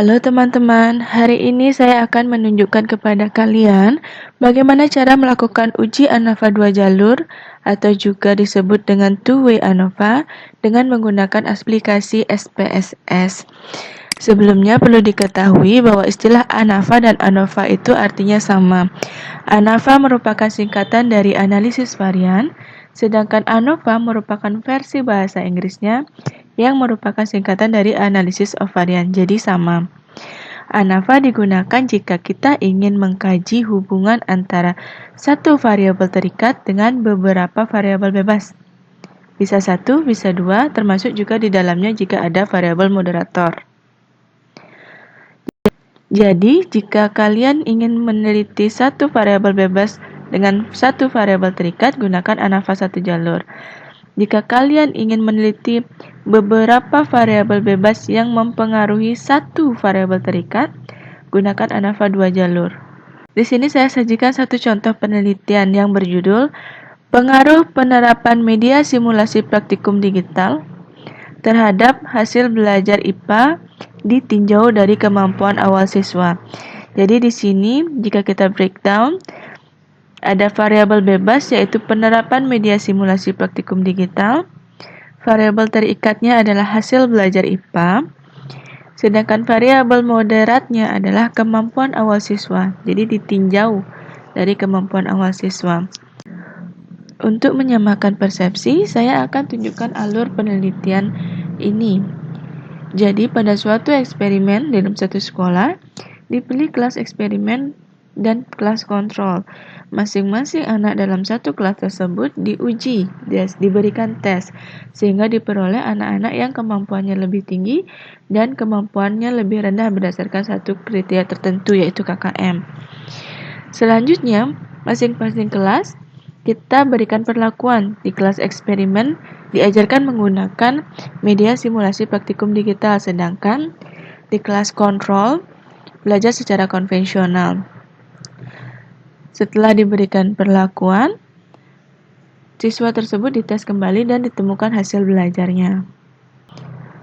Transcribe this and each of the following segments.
Halo teman-teman, hari ini saya akan menunjukkan kepada kalian bagaimana cara melakukan uji ANOVA 2 jalur atau juga disebut dengan two-way ANOVA dengan menggunakan aplikasi SPSS. Sebelumnya perlu diketahui bahwa istilah ANOVA dan ANOVA itu artinya sama. ANOVA merupakan singkatan dari analisis varian, sedangkan ANOVA merupakan versi bahasa Inggrisnya yang merupakan singkatan dari analisis of varian, jadi sama. ANOVA digunakan jika kita ingin mengkaji hubungan antara satu variabel terikat dengan beberapa variabel bebas. Bisa satu, bisa dua, termasuk juga di dalamnya jika ada variabel moderator. Jadi, jika kalian ingin meneliti satu variabel bebas dengan satu variabel terikat, gunakan ANOVA satu jalur. Jika kalian ingin meneliti beberapa variabel bebas yang mempengaruhi satu variabel terikat, gunakan ANOVA 2 jalur. Di sini saya sajikan satu contoh penelitian yang berjudul Pengaruh Penerapan Media Simulasi Praktikum Digital terhadap hasil belajar IPA ditinjau dari kemampuan awal siswa. Jadi di sini jika kita breakdown, ada variabel bebas yaitu penerapan media simulasi praktikum digital. Variabel terikatnya adalah hasil belajar IPA. Sedangkan variabel moderatnya adalah kemampuan awal siswa. Jadi ditinjau dari kemampuan awal siswa. Untuk menyamakan persepsi, saya akan tunjukkan alur penelitian ini. Jadi pada suatu eksperimen dalam satu sekolah, dipilih kelas eksperimen dan kelas kontrol. Masing-masing anak dalam satu kelas tersebut diuji, diberikan tes, sehingga diperoleh anak-anak yang kemampuannya lebih tinggi dan kemampuannya lebih rendah berdasarkan satu kriteria tertentu, yaitu KKM. Selanjutnya, masing-masing kelas kita berikan perlakuan. Di kelas eksperimen diajarkan menggunakan media simulasi praktikum digital, sedangkan di kelas kontrol belajar secara konvensional. Setelah diberikan perlakuan, siswa tersebut dites kembali dan ditemukan hasil belajarnya.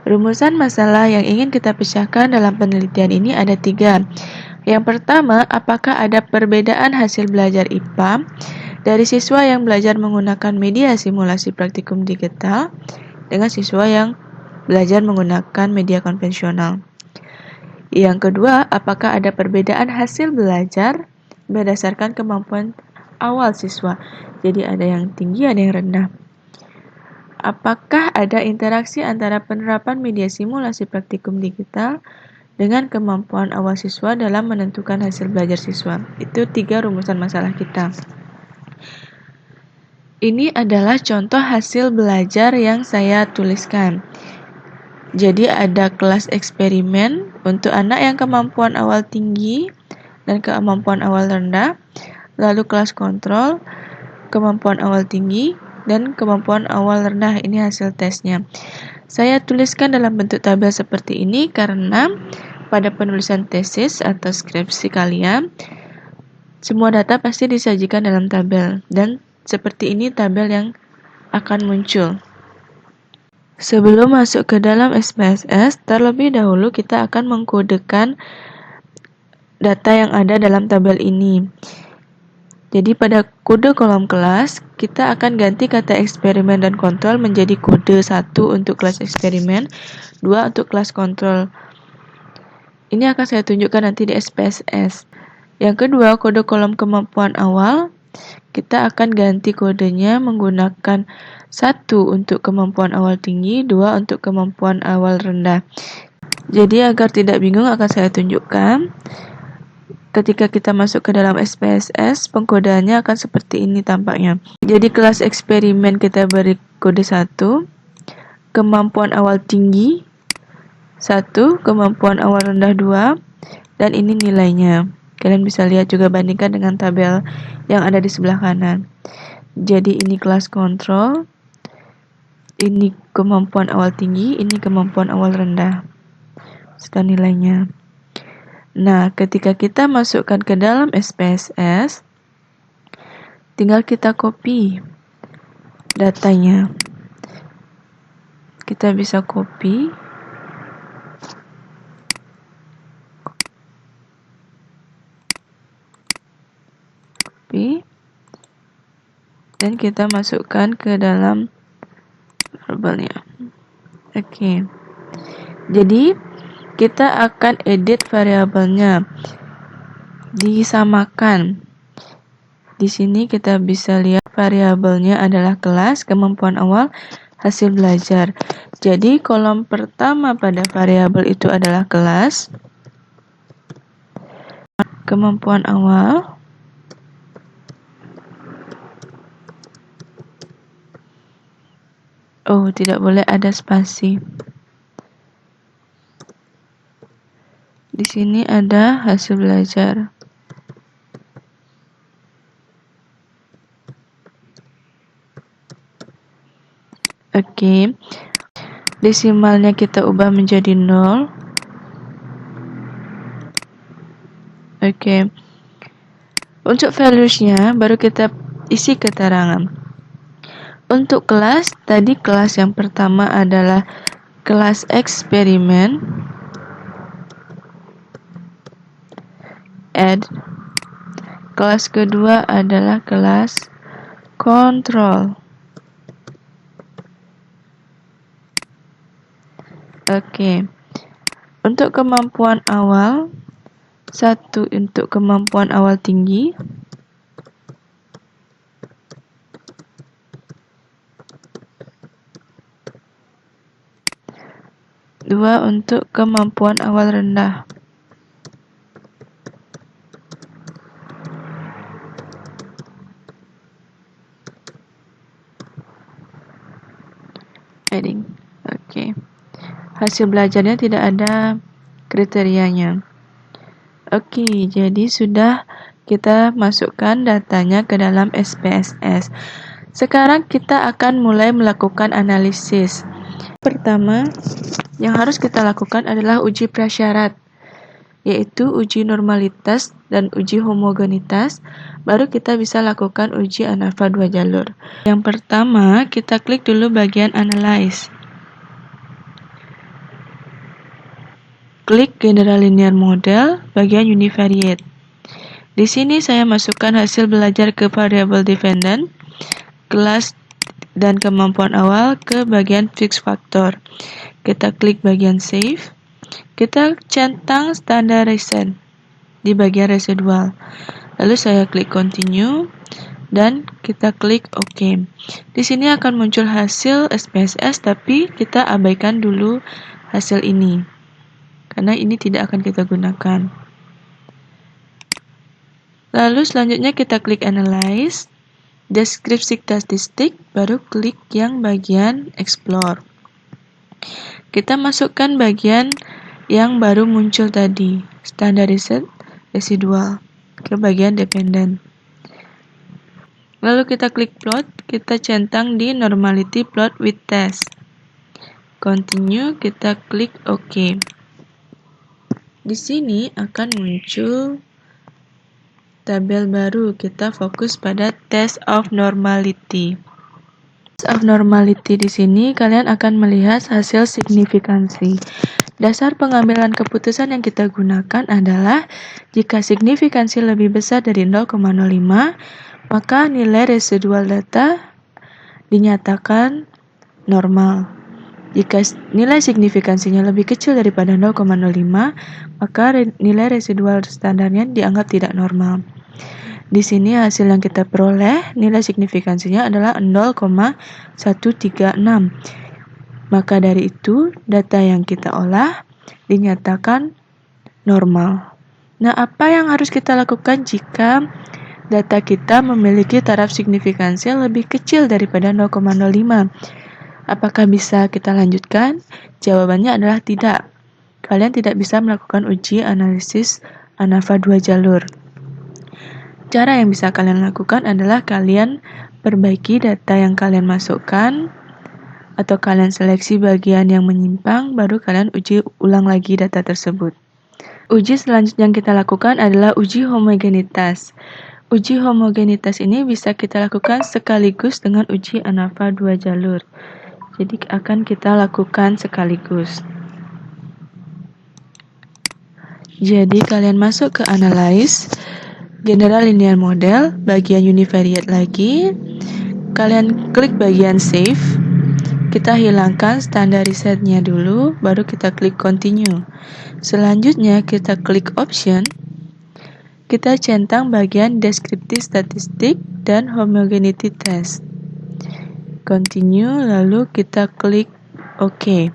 Rumusan masalah yang ingin kita pecahkan dalam penelitian ini ada 3. Yang pertama, apakah ada perbedaan hasil belajar IPA dari siswa yang belajar menggunakan media simulasi praktikum digital dengan siswa yang belajar menggunakan media konvensional? Yang kedua, apakah ada perbedaan hasil belajar berdasarkan kemampuan awal siswa? Jadi ada yang tinggi, ada yang rendah. Apakah ada interaksi antara penerapan media simulasi praktikum digital dengan kemampuan awal siswa dalam menentukan hasil belajar siswa? Itu 3 rumusan masalah kita. Ini adalah contoh hasil belajar yang saya tuliskan. Jadi ada kelas eksperimen untuk anak yang kemampuan awal tinggi dan kemampuan awal rendah, lalu kelas kontrol, kemampuan awal tinggi, dan kemampuan awal rendah. Ini hasil tesnya. Saya tuliskan dalam bentuk tabel seperti ini karena pada penulisan tesis atau skripsi kalian, semua data pasti disajikan dalam tabel, dan seperti ini tabel yang akan muncul. Sebelum masuk ke dalam SPSS, terlebih dahulu kita akan mengkodekan data yang ada dalam tabel ini. Jadi pada kode kolom kelas, kita akan ganti kata eksperimen dan kontrol menjadi kode 1 untuk kelas eksperimen, 2 untuk kelas kontrol. Ini akan saya tunjukkan nanti di SPSS. Yang kedua, kode kolom kemampuan awal, kita akan ganti kodenya menggunakan 1 untuk kemampuan awal tinggi, 2 untuk kemampuan awal rendah. Jadi agar tidak bingung akan saya tunjukkan. Ketika kita masuk ke dalam SPSS, pengkodeannya akan seperti ini tampaknya. Jadi kelas eksperimen kita beri kode 1, kemampuan awal tinggi 1, kemampuan awal rendah 2, dan ini nilainya. Kalian bisa lihat juga bandingkan dengan tabel yang ada di sebelah kanan. Jadi ini kelas kontrol, ini kemampuan awal tinggi, ini kemampuan awal rendah. Serta nilainya. Nah, ketika kita masukkan ke dalam SPSS, tinggal kita copy datanya. Kita bisa copy copy dan kita masukkan ke dalam variabelnya. Oke. Jadi kita akan edit variabelnya. Disamakan. Di sini kita bisa lihat variabelnya adalah kelas, kemampuan awal, hasil belajar. Jadi kolom pertama pada variabel itu adalah kelas, kemampuan awal, tidak boleh ada spasi. Di sini ada hasil belajar. Oke. Desimalnya kita ubah menjadi 0. Oke. Untuk values-nya baru kita isi keterangan. Untuk kelas, tadi kelas yang pertama adalah kelas eksperimen. Add. Kelas kedua adalah kelas control. Oke. Untuk kemampuan awal, 1 untuk kemampuan awal tinggi. Dua untuk kemampuan awal rendah. Heading. Oke. Hasil belajarnya tidak ada kriterianya. Oke, jadi sudah kita masukkan datanya ke dalam SPSS. Sekarang kita akan mulai melakukan analisis. Pertama, yang harus kita lakukan adalah uji prasyarat, yaitu uji normalitas dan uji homogenitas. Baru kita bisa lakukan uji ANAFA 2 jalur. Yang pertama, kita klik dulu bagian Analyze. Klik General Linear Model, bagian Univariate. Di sini saya masukkan hasil belajar ke variable dependent, kelas dan kemampuan awal ke bagian Fixed Factor. Kita klik bagian Save. Kita centang Standardization di bagian Residual. Lalu saya klik Continue dan kita klik OK. Di sini akan muncul hasil SPSS, tapi kita abaikan dulu hasil ini, karena ini tidak akan kita gunakan. Lalu selanjutnya kita klik Analyze, Deskripsi Statistik, baru klik yang bagian Explore. Kita masukkan bagian yang baru muncul tadi, Standardized Residual, ke bagian Dependent. Lalu kita klik Plot, kita centang di Normality Plot with Test. Continue, kita klik OK. Di sini akan muncul tabel baru. Kita fokus pada Test of Normality. Test of Normality di sini kalian akan melihat hasil signifikansi. Dasar pengambilan keputusan yang kita gunakan adalah jika signifikansi lebih besar dari 0,05, maka nilai residual data dinyatakan normal. Jika nilai signifikansinya lebih kecil daripada 0,05, maka nilai residual standarnya dianggap tidak normal. Di sini hasil yang kita peroleh, nilai signifikansinya adalah 0,136. Maka dari itu, data yang kita olah dinyatakan normal. Nah, apa yang harus kita lakukan jika data kita memiliki taraf signifikansi yang lebih kecil daripada 0,05? Apakah bisa kita lanjutkan? Jawabannya adalah tidak. Kalian tidak bisa melakukan uji analisis ANAFA 2 jalur. Cara yang bisa kalian lakukan adalah kalian perbaiki data yang kalian masukkan, atau kalian seleksi bagian yang menyimpang, baru kalian uji ulang lagi data tersebut. Uji selanjutnya yang kita lakukan adalah uji homogenitas. Uji homogenitas ini bisa kita lakukan sekaligus dengan uji ANAFA 2 jalur. Jadi akan kita lakukan sekaligus. Jadi kalian masuk ke Analyze, General Linear Model, bagian univariate lagi. Kalian klik bagian save. Kita hilangkan standar resetnya dulu, baru kita klik continue. Selanjutnya kita klik option. Kita centang bagian descriptive statistic dan homogeneity test. Continue, lalu kita klik OK.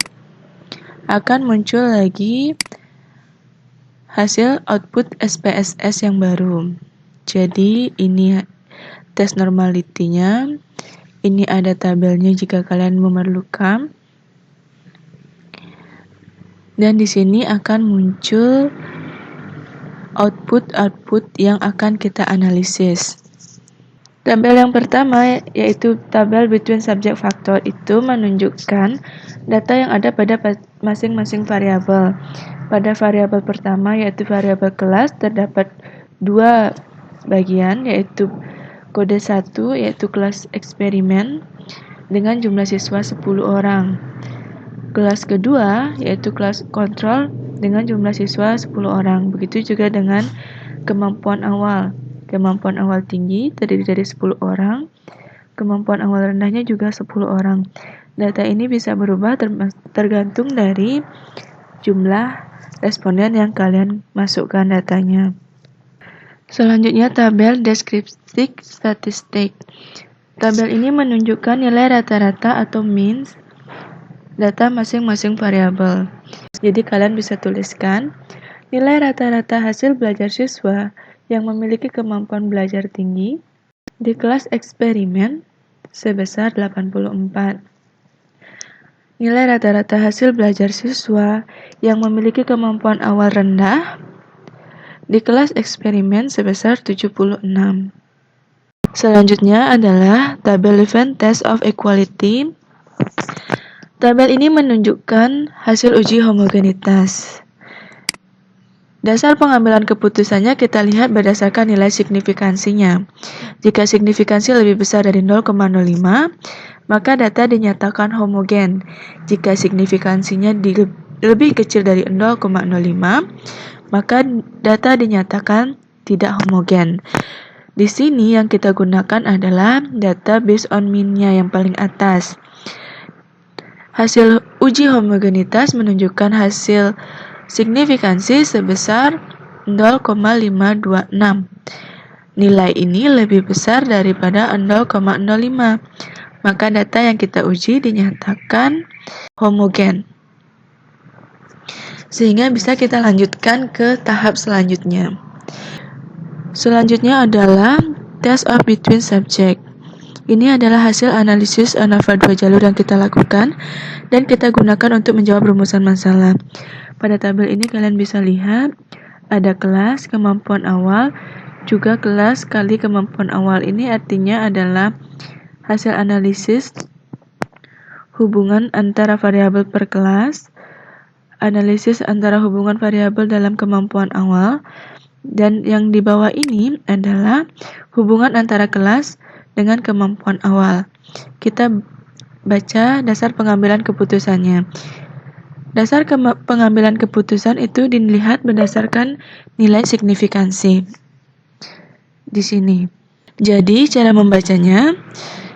Akan muncul lagi hasil output SPSS yang baru. Jadi ini tes normality-nya. Ini ada tabelnya jika kalian memerlukan. Dan di sini akan muncul output yang akan kita analisis. Tabel yang pertama yaitu tabel between subject factor itu menunjukkan data yang ada pada masing-masing variabel. Pada variabel pertama yaitu variabel kelas terdapat 2 bagian yaitu kode 1 yaitu kelas eksperimen dengan jumlah siswa 10 orang. Kelas kedua yaitu kelas kontrol dengan jumlah siswa 10 orang. Begitu juga dengan kemampuan awal. Kemampuan awal tinggi terdiri dari 10 orang. Kemampuan awal rendahnya juga 10 orang. Data ini bisa berubah tergantung dari jumlah responden yang kalian masukkan datanya. Selanjutnya tabel descriptive statistic. Tabel ini menunjukkan nilai rata-rata atau means data masing-masing variabel. Jadi kalian bisa tuliskan nilai rata-rata hasil belajar siswa yang memiliki kemampuan belajar tinggi di kelas eksperimen sebesar 84. Nilai rata-rata hasil belajar siswa yang memiliki kemampuan awal rendah di kelas eksperimen sebesar 76. Selanjutnya adalah tabel event test of equality. Tabel ini menunjukkan hasil uji homogenitas. Dasar pengambilan keputusannya kita lihat berdasarkan nilai signifikansinya. Jika signifikansi lebih besar dari 0,05, maka data dinyatakan homogen. Jika signifikansinya lebih kecil dari 0,05, maka data dinyatakan tidak homogen. Di sini yang kita gunakan adalah data based on mean-nya yang paling atas. Hasil uji homogenitas menunjukkan hasil signifikansi sebesar 0,526. Nilai ini lebih besar daripada 0,05. Maka data yang kita uji dinyatakan homogen. Sehingga bisa kita lanjutkan ke tahap selanjutnya. Selanjutnya adalah test of between subject. Ini adalah hasil analisis ANAFA 2 jalur yang kita lakukan dan kita gunakan untuk menjawab rumusan masalah. Pada tabel ini kalian bisa lihat ada kelas, kemampuan awal, juga kelas kali kemampuan awal. Ini artinya adalah hasil analisis hubungan antara variabel per kelas, analisis antara hubungan variabel dalam kemampuan awal, dan yang di bawah ini adalah hubungan antara kelas dengan kemampuan awal. Kita baca dasar pengambilan keputusannya. Dasar pengambilan keputusan itu dilihat berdasarkan nilai signifikansi. Di sini. Jadi cara membacanya,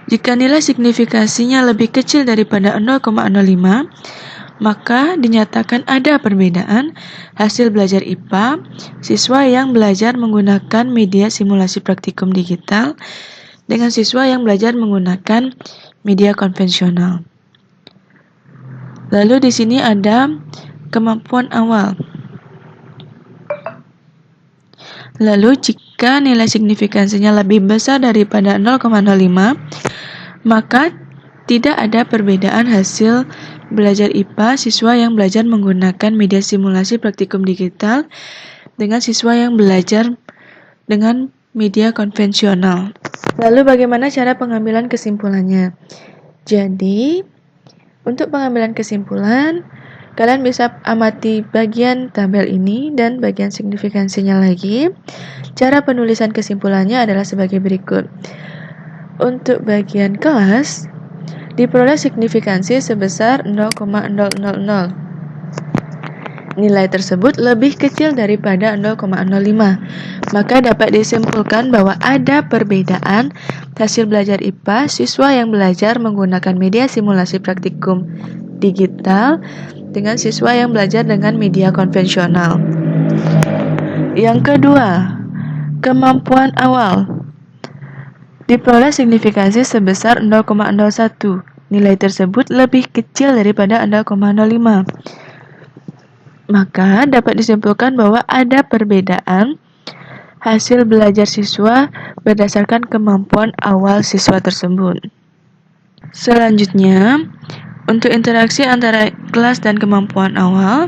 jika nilai signifikansinya lebih kecil daripada 0,05, maka dinyatakan ada perbedaan hasil belajar IPA siswa yang belajar menggunakan media simulasi praktikum digital dengan siswa yang belajar menggunakan media konvensional. Lalu di sini ada kemampuan awal. Lalu jika nilai signifikansinya lebih besar daripada 0,05, maka tidak ada perbedaan hasil belajar IPA siswa yang belajar menggunakan media simulasi praktikum digital dengan siswa yang belajar dengan media konvensional. Lalu bagaimana cara pengambilan kesimpulannya? Jadi, untuk pengambilan kesimpulan, kalian bisa amati bagian tabel ini dan bagian signifikansinya lagi. Cara penulisan kesimpulannya adalah sebagai berikut. Untuk bagian kelas, diperoleh signifikansi sebesar 0,000. nilai tersebut lebih kecil daripada 0,05. Maka dapat disimpulkan bahwa ada perbedaan hasil belajar IPA siswa yang belajar menggunakan media simulasi praktikum digital dengan siswa yang belajar dengan media konvensional. Yang kedua, kemampuan awal. Diperoleh signifikansi sebesar 0,01. Nilai tersebut lebih kecil daripada 0,05. Maka dapat disimpulkan bahwa ada perbedaan hasil belajar siswa berdasarkan kemampuan awal siswa tersebut. Selanjutnya, untuk interaksi antara kelas dan kemampuan awal,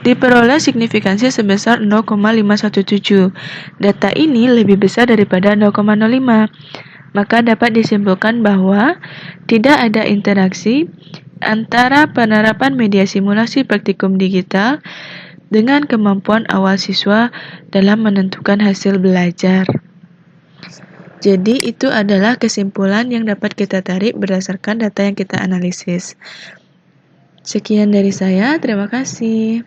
diperoleh signifikansi sebesar 0,517. Data ini lebih besar daripada 0,05. Maka dapat disimpulkan bahwa tidak ada interaksi antara penerapan media simulasi praktikum digital dengan kemampuan awal siswa dalam menentukan hasil belajar. Jadi itu adalah kesimpulan yang dapat kita tarik berdasarkan data yang kita analisis. Sekian dari saya, terima kasih.